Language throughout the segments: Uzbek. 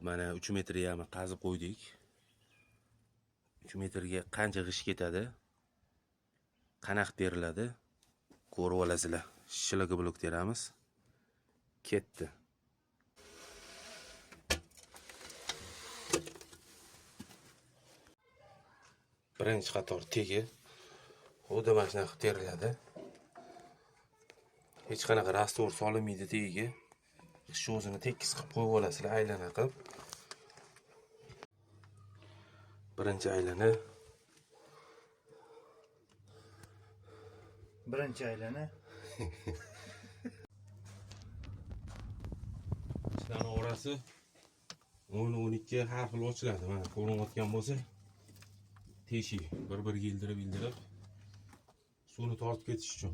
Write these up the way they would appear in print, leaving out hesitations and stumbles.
Xo'p, mana 3 metr yarmi qazib qo'ydik. 3 metrga qancha g'ish ketadi? Qanaqa teriladi? Ko'rib olasizlar. Shilaga blok teramiz. Ketdi. Birinchi qator tegi xuddi mana shunaqa teriladi. Hech qanaqa rastor solinmaydi tegiga. Shu o'zini tekis qilib qo'yib olasizlar, aylana qilib. Birinchi aylana. Ishlarning orasi 10-12 har xil ochiladi. Mana ko'rinayotgan bo'lsa, teshik bir-biriga ildirib suvni tortib ketish uchun.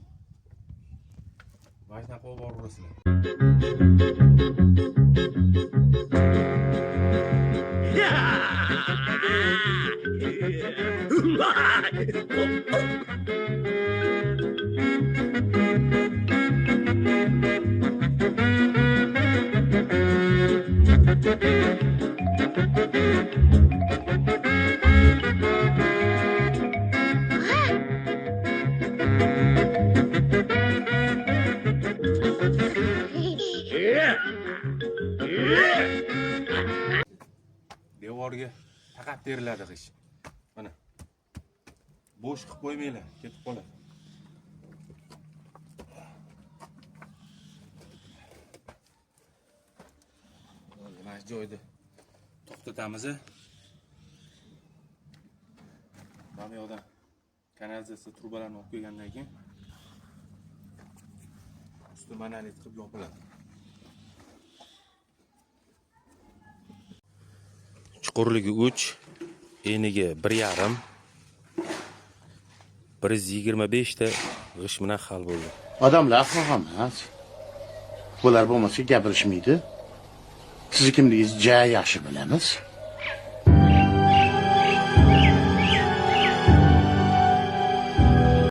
Mashina qo'yib yuborasizlar. Devorga faqat teriladi g'ish. Mana. Bo'sh qilib qo'ymanglar, ketib qoladi. Mana shu joyda to'xtatamiz. Mana bu yoqdan kanalizatsiya trubalarini olib kelgandan keyin usti monolit qilib yopiladi. Chuqurligi 3, eniga 1,5, 125 ta g'ish bilan hal bo'ldi. Odamlar fahmmas. Bular bo'lmasa gapirishmaydi. Siz kimligingizni juda yaxshi bilamiz.